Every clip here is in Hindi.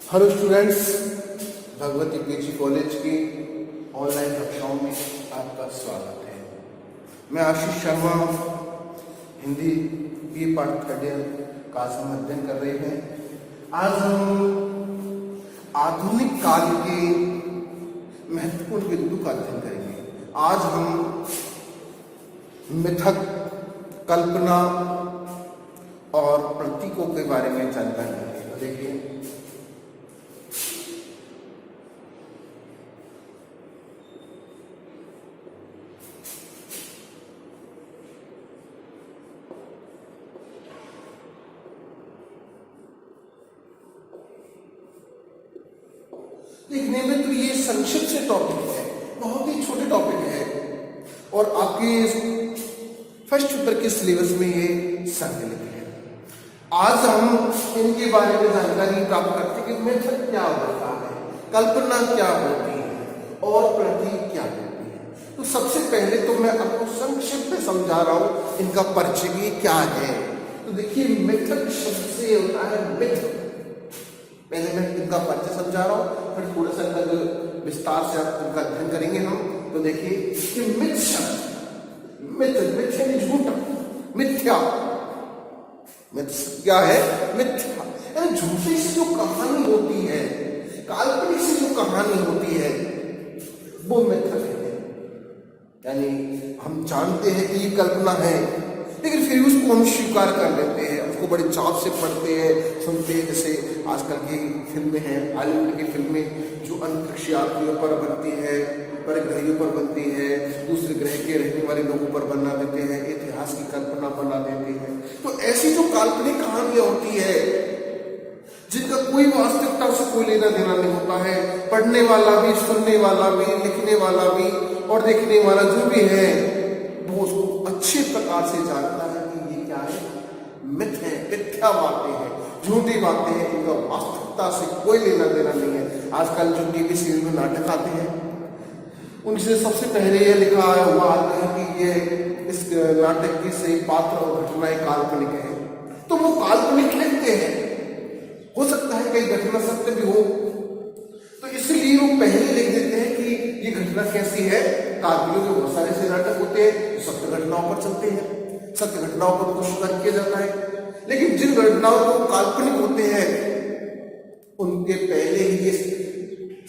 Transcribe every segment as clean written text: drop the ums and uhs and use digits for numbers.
Hello students, Bhagwati PG college की ऑनलाइन कक्षाओं में आपका स्वागत है। मैं Ashish Sharma, Hindi B part third year का हम अध्ययन कर रहे हैं। आज हम आधुनिक काल के महत्वपूर्ण बिंदु का अध्ययन करेंगे। आज हम मिथक, कल्पना और प्रतीकों के बारे में जानकारी लेंगे। तो देखिए, देखने में तो ये संक्षिप्त से टॉपिक है, बहुत ही छोटे टॉपिक है और आपके फर्स्ट पेपर के सिलेबस में ये सम्मिलित है। आज हम इनके बारे में जानकारी प्राप्त करते हैं कि मिथक क्या होता है, कल्पना क्या होती है और प्रतीक क्या होती है। तो सबसे पहले तो मैं आपको संक्षिप्त में समझा रहा हूं इनका परिचय भी क्या है। तो देखिए, मिथक शब्द से होता है मिथ। पहले मैं इनका परिचय समझा रहा हूं, फिर थोड़ा सा विस्तार से आप इनका अध्ययन करेंगे हम। तो देखिए कि मिथ शब्द, मिथ यानी झूठा, मिथ्या। मिथ क्या है? मिथ्या यानी झूठी से जो कहानी होती है, काल्पनिक से जो कहानी होती है, वो मिथक है। यानी हम जानते हैं कि ये कल्पना है, लेकिन फिर उसको हम स्वीकार कर लेते हैं, उसको बड़े चाव से पढ़ते हैं, सुनते हैं। जैसे आजकल की फिल्में हैं, हॉलीवुड की फिल्में जो अंतरिक्ष यात्रियों पर बनती है, परग्रहियों पर बनती है, दूसरे ग्रह के रहने वाले लोगों पर बना देते हैं, इतिहास की कल्पना बना देते हैं। तो ऐसी जो काल्पनिक कहानियां होती है जिनका कोई वास्तविकता से कोई लेना देना नहीं होता है, पढ़ने वाला भी, सुनने वाला भी, लिखने वाला भी और देखने वाला जो भी है वो उसको अच्छे प्रकार से जानता है कि ये क्या है, मिथ है, मिथ्या बातें हैं, झूठी बातें हैं, इनका वास्तविकता से कोई लेना देना नहीं है। आजकल जो टीवी सीरियल में नाटक आते हैं, उनसे सबसे पहले ये लिखा हुआ आता है कि ये इस नाटक की सही पात्र और घटनाएं काल्पनिक है, तो वो काल्पनिक लिखते हैं। हो सकता है कई घटना सत्य भी हो, तो इसलिए वो पहले लिख देते हैं कि ये घटना कैसी है। काल्पनिक के बहुत सारे ऐसे नाटक होते हैं जो सत्य घटनाओं पर चलते हैं, सत्य घटनाओं पर कुछ स्वीकार किया जाता है। लेकिन जिन घटनाओं को काल्पनिक होते हैं उनके पहले ही ये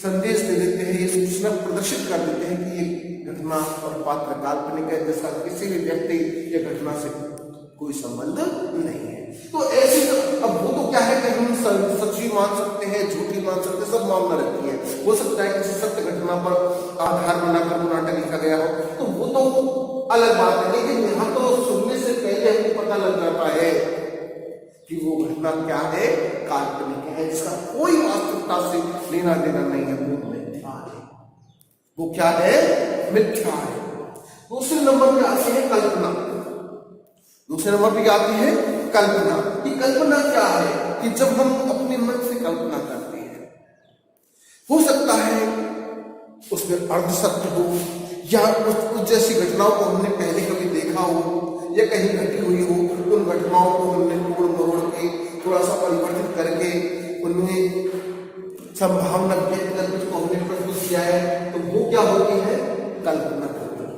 संदेश दे देते हैं, ये सूचना प्रदर्शित कर देते हैं कि ये घटना और पात्र काल्पनिक है, जिसका किसी भी व्यक्ति या घटना से कोई संबंध नहीं है। तो ऐसे अब वो तो क्या है कि हम सच्ची मान सकते हैं, झूठी मान सकते हैं, सब मामला रहती है। हो सकता है किसी सत्य घटना पर आधार बनाकर वो नाटक लिखा गया हो, तो वो तो अलग बात है। लेकिन यहाँ तो सुनने से पहले हमको पता लग जाता है कि वो घटना क्या है, काल्पनिक है, जिसका कोई वास्तविकता से लेना देना नहीं है, वो मिथ्या है। वो क्या है? मिथ्या है। दूसरे नंबर पे आती है कल्पना। दूसरे नंबर पे आती है कल्पना। कि कल्पना क्या है? कि जब हम अपने मन से कल्पना करते हैं, हो सकता है उसमें अर्ध सत्य हो या उस जैसी घटनाओं को हमने पहले कभी देखा हो या कहीं घटी हुई हो, उन घटनाओं को हमने तोड़ मरोड़ के थोड़ा सा परिवर्तित करके उनमें संभावना व्यक्त करके उसको हमने प्रस्तुत किया है, तो वो क्या होती है? कल्पना करती है।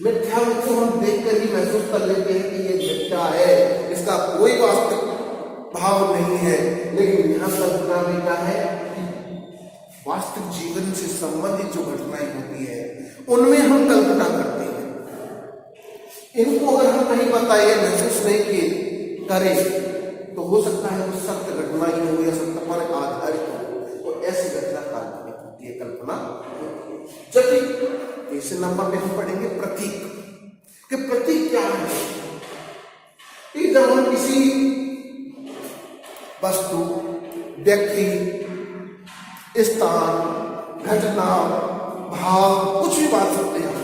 मिथ्या को हम देखकर ही महसूस कर लेते हैं कि ये मिथ्या है, इसका कोई वास्तविक भाव नहीं है। लेकिन यहां कल्पना में क्या है कि वास्तविक जीवन से संबंधित जो घटनाएं होती है उनमें हम कल्पना करते हैं। इनको अगर हम नहीं बताए, महसूस नहीं किए करें, तो हो सकता है वो सत्य घटना ही हो या सत्य पर आधारित हो, तो ऐसी घटना काल्पनिक होती है, कल्पना होती है। जबकि तीसरे नंबर पे हम पढ़ेंगे प्रतीक। कि प्रतीक क्या है? कि जब हम किसी वस्तु, व्यक्ति, स्थान, घटना, भाव, कुछ भी बात सकते हैं,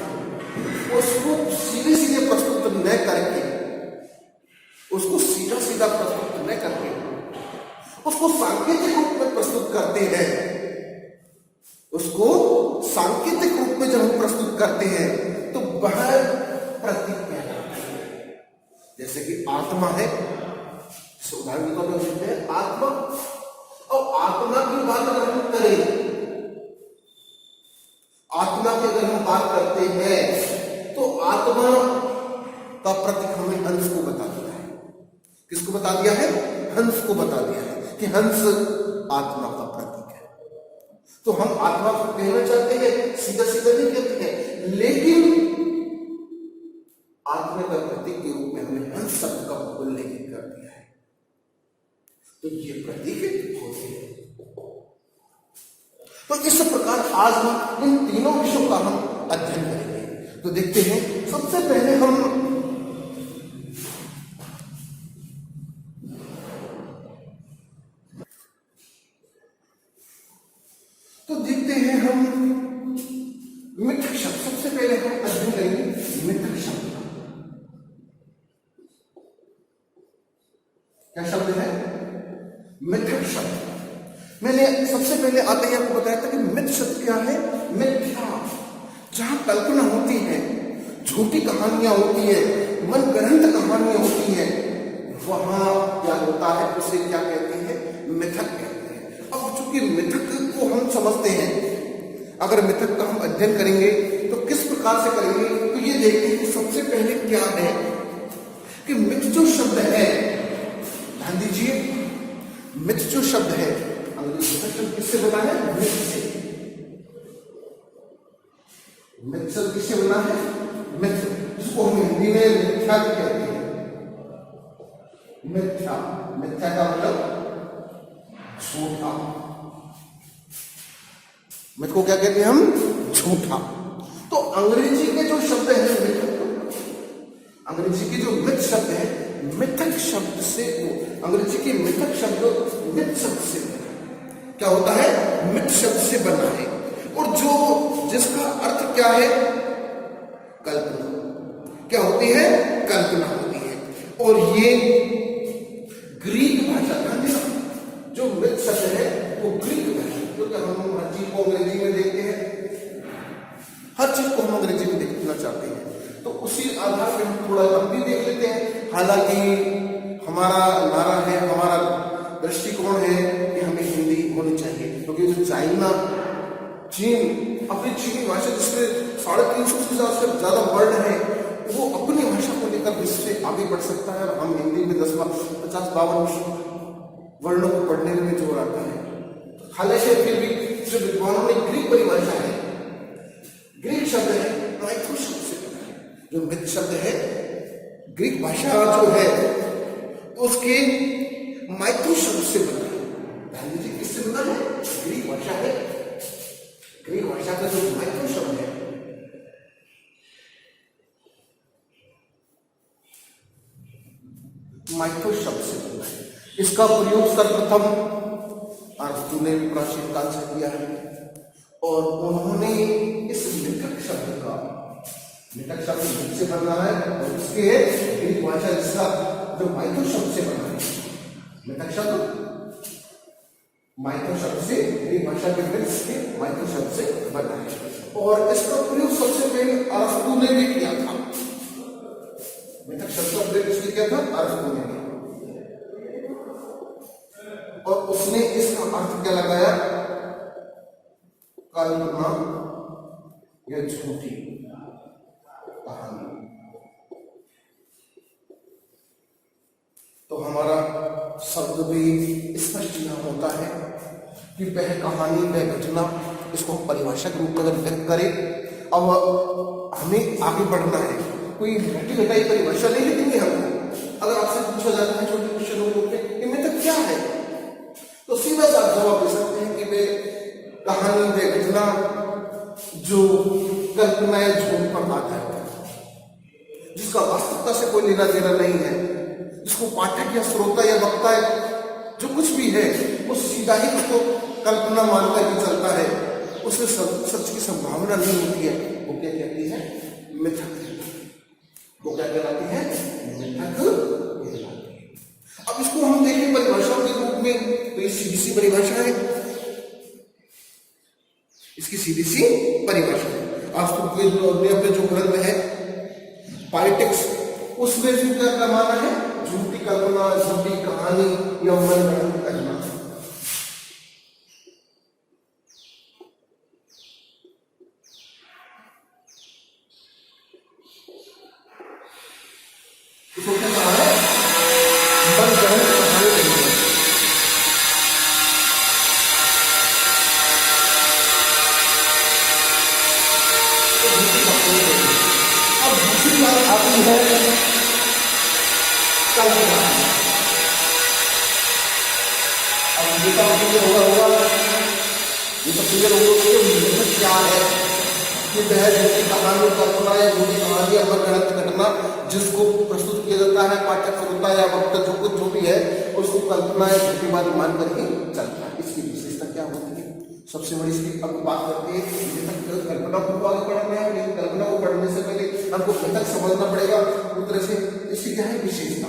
उसको सीधे सीधे प्रस्तुत न करके, उसको सीधा सीधा प्रस्तुत न करके उसको सांकेतिक रूप में प्रस्तुत करते हैं। उसको सांकेतिक रूप में जब हम प्रस्तुत करते हैं तो वह प्रतीक कहलाता है। जैसे कि आत्मा है, उदाहरण के तौर पर आत्मा और आत्मा की बात अगर हम करें, आत्मा की अगर हम बात करते हैं तो आत्मा का प्रतीक हमें हंस को बता दिया है। किसको बता दिया है? हंस को बता दिया है कि हंस आत्मा का प्रतीक है। तो हम आत्मा को कहना चाहते हैं, सीधा सीधा नहीं कहते हैं, लेकिन आत्मा का प्रतीक के रूप में हमने हंस शब्द का उल्लेख कर दिया है। तो ये प्रतीक होते हैं। तो इस प्रकार आज हम इन तीनों विषयों का हम अध्ययन करेंगे। तो देखते हैं, सबसे पहले हम मिथक शब्द, सबसे पहले हम अध्ययन करेंगे मिथक शब्द। क्या शब्द है? मिथक शब्द। मैंने सबसे पहले आते ही आपको बताया था कि मिथ शब्द क्या है? मिथ्या, जहां कल्पना होती है, झूठी कहानियां होती है, मन गढ़ंत कहानियां होती है, वहां क्या होता है? उसे क्या कहते हैं? मिथक कहते हैं। अब चूंकि मिथक को हम समझते हैं, अगर मिथक का हम अध्ययन करेंगे तो किस प्रकार से करेंगे? तो ये देखते हैं कि सबसे पहले क्या है कि मिथ जो शब्द है, ध्यान दीजिए, मिथ जो शब्द है, अंग्रेजी शब्द किससे बना है? मिथ से। मिथ शब्द किससे बना है? मिथ, जिसको हम हिंदी में मिथ्या कहते हैं। मिथ्या, मिथ्या का मतलब झूठा। मिथ को क्या कहते हैं हम? झूठा। तो अंग्रेजी के जो शब्द है मिथक, अंग्रेजी के जो मिथ शब्द है, मिथक शब्द से, अंग्रेजी के मिथक शब्द मिथ शब्द से क्या होता है? मिथ शब्द से बना है। और जो जिसका अर्थ क्या है? कल्पना। क्या होती है? कल्पना होती है। और ये ग्रीक भाषा का जो मिथ शब्द है वो ग्रीक भाषा, क्योंकि हम हर चीज को अंग्रेजी में देखते हैं, हर चीज को हम अंग्रेजी में देखना चाहते हैं, तो उसी आधार पर हम थोड़ा हम भी देख लेते हैं। हालांकि हमारा नारा है, हमारा दृष्टिकोण है कि हमें हिंदी होनी चाहिए, क्योंकि जो चाइना, चीन, अपनी चीनी भाषा जिसमें 350 से ज्यादा वर्ड है, वो अपनी भाषा को लेकर विश्व से आगे बढ़ सकता है, और हम हिंदी में 50-52 वर्णों को पढ़ने में जोर आता है। हालांकि फिर भी जो विद्वानों ने ग्रीक परिभाषा है, ग्रीक शब्द है, माइथो शब्द से बना है। जो मिथ शब्द है, ग्रीक भाषा जो है उसके माइथो शब्द से बना है। ध्यान दीजिए, किससे बना है? ग्रीक भाषा है। ग्रीक भाषा का जो माइथो शब्द है, माइथो शब्द से बना है। इसका प्रयोग सर्वप्रथम अरस्तु ने प्राचीन काल से किया है, और उन्होंने इस मिथक शब्द का, मिथक शब्द से बना है, और इसके ग्रीक भाषा जिसका जो माइथो शब्द से बना है, मिथक शब्द माइथो शब्द से, ग्रीक भाषा के मिथ्स के माइथो शब्द से बना है। और इसका प्रयोग सबसे पहले अरस्तु ने भी किया था। मिथक शब्द का प्रयोग किसने किया था? अरस्तु ने। और उसने इसका अर्थ क्या लगाया? कल्पना या झूठी कहानी। तो हमारा शब्द भी स्पष्ट यह होता है कि वह कहानी, वह घटना, इसको हम परिभाषा के रूप में अगर व्यक्त करें, अब हमें आगे बढ़ना है, कोई घटी घटाई परिभाषा नहीं लिखनी है हमको। अगर आपसे पूछा जाता है छोटे क्वेश्चनों में कि मिथक क्या है, तो सीधा सा जवाब दे सकते हैं कि वे कहानी, वे घटना जो कल्पना या झूठ पर आधारित है, जिसका वास्तविकता से कोई लेना देना नहीं है, जिसको पाठक या श्रोता या वक्ता जो कुछ भी है वो सीधा ही उसको कल्पना मानकर ही चलता है, उससे सच की संभावना नहीं होती है, वो क्या कहती है? मिथक। वो क्या कहलाती है? मिथक कहलाती है। अब इसको हम देखें परिभाषा के रूप में, तो ये सीधी सी परिभाषा है, इसकी सीधी सी परिभाषा है। आपको अपने जो ग्रंथ है पॉलिटिक्स, उसमें जो क्या माना है? झूठी कल्पना, झूठी कहानी या मन गढ़ंत कल्पना, मुख्य कहाँ है, मन ग्रहण कहानी नहीं है। तो दूसरी बात ये है। अब दूसरी बात आती है कल्पना। अब ये तो क्लियर होगा, ये तो क्लियर होगा कि क्या है कि वह झूठी कहानी, कल्पना या झूठी कहानी अगर गलत घटना जिसको प्रस्तुत किया जाता है पाठक श्रोता या वक्ता जो कुछ जो भी है उसको कल्पना या झूठी बात मानकर ही चलता है। इसकी विशेषता क्या होती है? सबसे बड़ी इसकी अब बात करते हैं कल्पना को आगे बढ़ना है, लेकिन कल्पना को पढ़ने से पहले हमको तक समझना पड़ेगा उस तरह से इसकी क्या है विशेषता।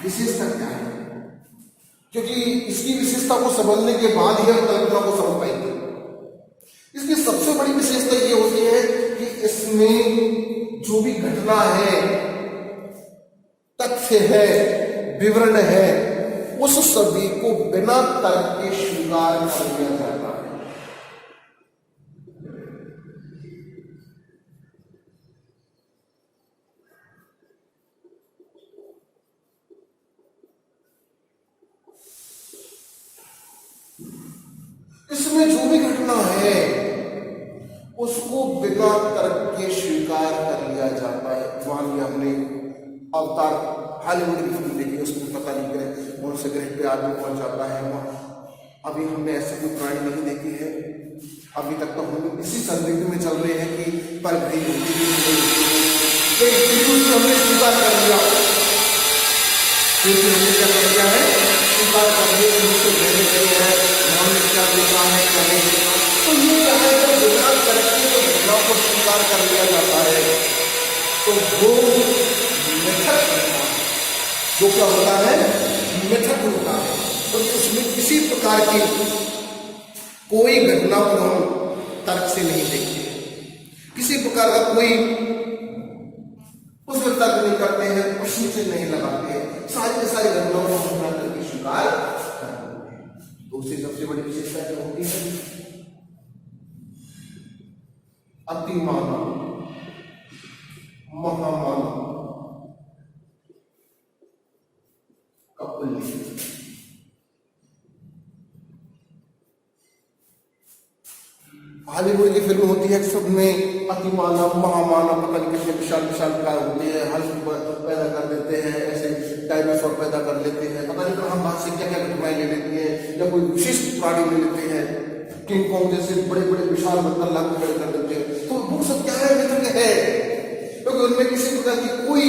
विशेषता क्या है? क्योंकि इसकी विशेषता को समझने के बाद ही हम कल्पना को समझ पाएंगे। इसकी सबसे बड़ी विशेषता ये होती है कि इसमें जो भी घटना है, तथ्य है, विवरण है, उस सभी को बिना तर्क के स्वीकार कर लिया जाता है। इसमें जो भी घटना है उसको बिना तर्क के स्वीकार कर लिया जाता है। मान लिया हमने अवतार हॉलीवुड की फिल्म देखी, उसमें पता नहीं ग्रह कौन से ग्रह पे आदमी पहुंच जाता है वहां। अभी हमने ऐसे कोई प्राणी नहीं देखी है, अभी तक तो हम इसी संदिग्ध में चल रहे हैं कि पर हमने स्वीकार कर लिया, क्योंकि हमने क्या कर लिया है, स्वीकार कर लिया है, हमने क्या देखा है क्या नहीं देखा। तो ये क्या है, जब बिना करके तो घटनाओं को स्वीकार कर लिया जाता है तो वो मेथड होता है। जो क्या होता है, मेथड होता है। तो उसमें किसी प्रकार की कोई घटना को हम तर्क से नहीं देखते, किसी प्रकार का कोई उसमें तर्क नहीं करते हैं, प्रश्न से नहीं लगाते हैं, सारी की सारी घटनाओं को हम करके स्वीकार करते हैं। तो उससे सबसे बड़ी विशेषता क्या होती है, अतिमानव, महामानव का उल्लेख। हॉलीवुड की फिल्म होती है, सब में अतिमानव, महामानव, पता नहीं कितने विशाल विशाल काय होते हैं, हल्क पैदा कर देते हैं, ऐसे डायनासोर पैदा कर लेते हैं, पता नहीं कहां बात से क्या क्या घटनाएं ले लेती हैं, या कोई विशिष्ट प्राणी ले लेते हैं, किंग कॉन्ग जैसे बड़े बड़े विशाल मतलब लाख पैदा कर देते हैं। तो वो सब क्या है, मित्र है, क्योंकि उनमें किसी प्रकार की कोई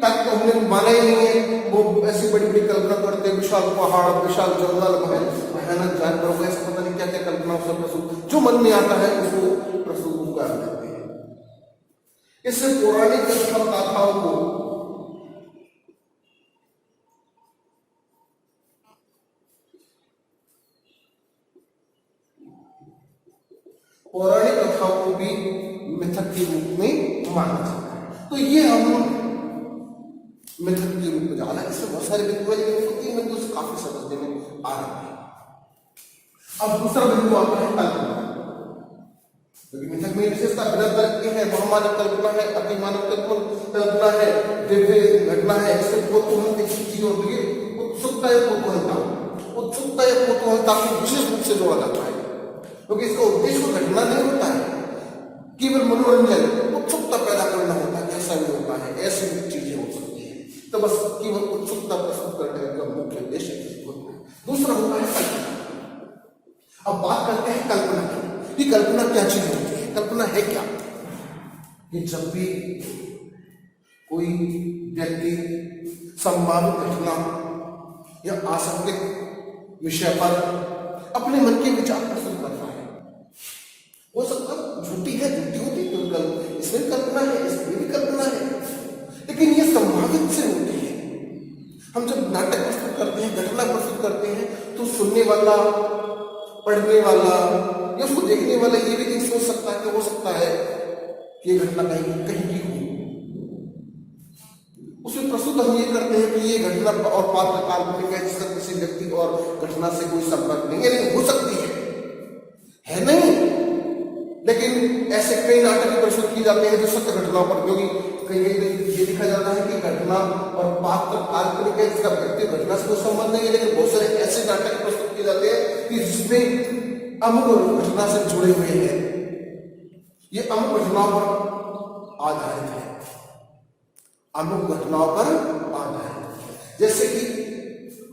तक तो हमने माना ही नहीं है। वो ऐसी बड़ी बड़ी कल्पना करते हैं, विशाल पहाड़, विशाल जंगल, भयानक जानवर, ऐसा पता नहीं क्या क्या कल्पना प्रस्तुत जो मन में आता है उसको प्रस्तुत कर देते हैं। इससे पौराणिक कथाओं को भी मिथक के रूप में माना जाता है। तो ये हम मिथक के रूप में जाना, इसमें बहुत सारे बिंदु बिंदु से काफी समझने में आ रहा है। अब दूसरा बिंदु आता है कल्पना, क्योंकि मिथक में विशेषता बिना तर्क की है, महामानव कल्पना है, अतिमानव कल्पना है, दिव्य घटना है। इससे कौतूहल एक चीज होती है, उत्सुकता या कौतूहलता, उत्सुकता या कौतूहलता को विशेष रूप से जोड़ा जाता है, क्योंकि इसका उद्देश्य घटना नहीं होता है, केवल मनोरंजन, उत्सुकता पैदा करना होता है। ऐसा भी होता है, ऐसी भी चीजें हो सकती है, तो बस केवल उत्सुकता प्रस्तुत करने का मुख्य उद्देश्य होता है। दूसरा होता है कल्पना। अब बात करते हैं कल्पना की, कल्पना क्या चीज होती है, कल्पना है क्या? कि जब भी कोई व्यक्ति संभावित घटना या आसक्तिक विषय पर अपने मन के विचार प्रस्तुत करता है, हो सकता झूठी है, झूठी होती है, इसमें कल्पना है, इसमें भी कल्पना है, लेकिन ये संभावित से होती है। हम जब नाटक प्रस्तुत करते हैं, घटना प्रस्तुत करते हैं, तो सुनने वाला, पढ़ने वाला या उसको देखने वाला ये भी नहीं सोच सकता कि हो सकता है कि ये घटना कहीं कहीं की हो। उसमें प्रस्तुत हम ये करते हैं कि ये घटना और पात्र काल्पनिक है, जिसका किसी व्यक्ति और घटना से कोई संपर्क नहीं है, लेकिन हो सकती है नहीं। लेकिन ऐसे कई नाटक प्रस्तुत किए जाते हैं जो सत्य घटनाओं पर, क्योंकि कहीं ये लिखा जाता है कि घटना और पात्र काल्पनिक है, इसका व्यक्ति घटना से कोई संबंध नहीं है, लेकिन बहुत सारे ऐसे नाटक प्रस्तुत किए जाते हैं कि जिसमें अमुक घटना से जुड़े हुए हैं, ये अमुक घटनाओं पर आधारित है, अमुक घटनाओं पर आधारित है। जैसे कि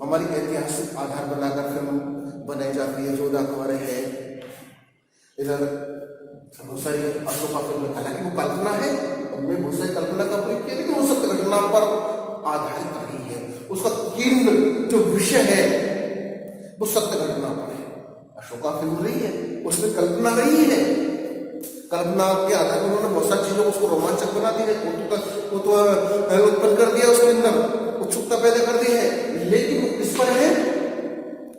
हमारी ऐतिहासिक आधार बनाकर फिल्म बनाई जाती है, जोधा अकबर है, इधर बहुत सारी अशोका फिल्म, हालांकि वो कल्पना है, उनमें बहुत सारी कल्पना का प्रयोग किया, लेकिन वो सत्य घटना पर आधारित रही है, उसका केंद्र जो विषय है वो सत्य घटना पर है। अशोका फिल्म रही है, उसमें कल्पना रही है, कल्पना के आधार पर उन्होंने बहुत सारी चीजों को उसको रोमांचक बना दिया, वो तो उत्पन्न कर दिया, उसके अंदर उत्सुकता पैदा कर दी है, लेकिन वो किस पर है?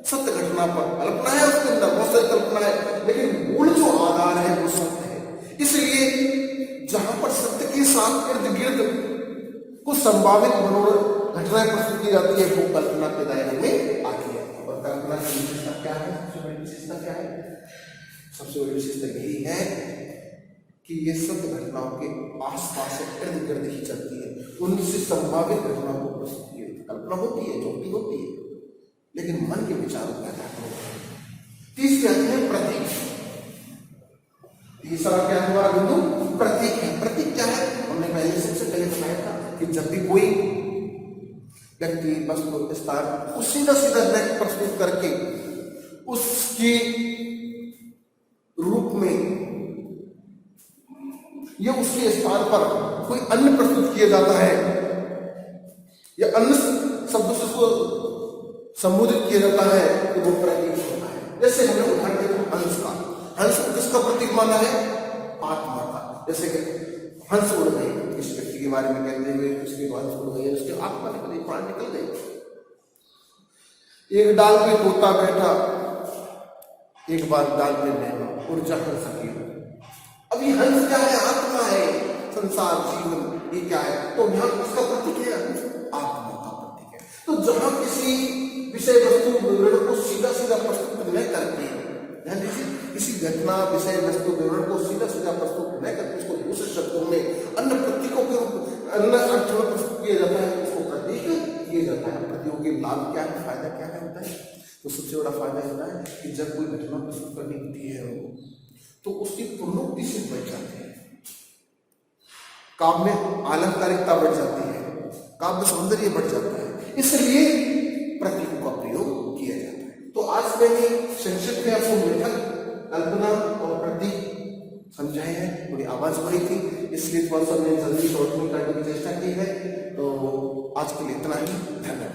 सत्य घटना पर। कल्पना है उसके अंदर, बहुत सारी कल्पना है, लेकिन मूल जो आधार है वो सत्य है। इसलिए जहां पर सत्य के साथ इर्द गिर्द कुछ संभावित मनोरंजन घटनाएं प्रस्तुत की जाती है, वो कल्पना के दायरे में आती है। और कल्पना की विशेषता क्या है? सबसे बड़ी विशेषता क्या है? सबसे बड़ी विशेषता यही है कि ये सत्य घटनाओं के आसपास इर्द गिर्द ही चलती है, उनसे संभावित घटनाओं को प्रस्तुत की जाती है। कल्पना होती है, जो भी होती है, लेकिन मन के विचारों का क्या होता है। तीसरी आती है प्रतीक। तीसरा क्या हमारा बिंदु? प्रतीक है। प्रतीक क्या है? हमने पहले सबसे पहले बताया था कि जब भी कोई व्यक्ति वस्तु स्थान को सीधा सीधा नेट प्रस्तुत करके उसके रूप में या उसके स्थान पर कोई अन्य प्रस्तुत किया जाता है या अन्य शब्दों से उसको संबोधित किया जाता है, तो वो प्रतीक होता है। जैसे हमने उदाहरण दिया हंस का। हंस को किसका प्रतीक माना है? आत्मा का। जैसे कि हंस उड़ गई, इस व्यक्ति के बारे में कहते हुए उसके हंस उड़ गई, उसकी आत्मा निकल गई, प्राण निकल गई। एक डाल पे तोता बैठा, एक बार डाल पे बैठा, ऊर्जा कर सकी। अब ये हंस क्या है? आत्मा है, संसार, जीवन, ये क्या है? तो यहाँ उसका प्रतीक है आत्मा का प्रतीक है। तो जहां किसी विषय वस्तु विवरण को सीधा सीधा प्रस्तुत न करके, ध्यान दीजिए, किसी घटना विषय वस्तु विवरण को सीधा सीधा प्रस्तुत न करके उसको दूसरे शब्दों में अन्य प्रतीकों के रूप अन्य अर्थों में प्रस्तुत किया जाता है, उसको प्रतीक किया जाता है। प्रतीकों के लाभ क्या है, फायदा क्या है होता है? तो सबसे बड़ा फायदा होता है कि जब कोई घटना प्रस्तुत करनी होती है तो उसकी पूर्णोक्ति से बच जाते हैं, काव्य में अलंकारिकता बढ़ जाती है, काव्य सौंदर्य बढ़ जाता है, इसलिए प्रतीकों का प्रयोग किया जाता है। तो आज मैंने संक्षिप्त में आपको मेथड, कल्पना और प्रतीक समझाए हैं। थोड़ी आवाज बड़ी थी, इसलिए थोड़ा सा मैंने जल्दी शॉर्ट में करने की चेष्टा की है। तो आज के लिए इतना ही, धन्यवाद।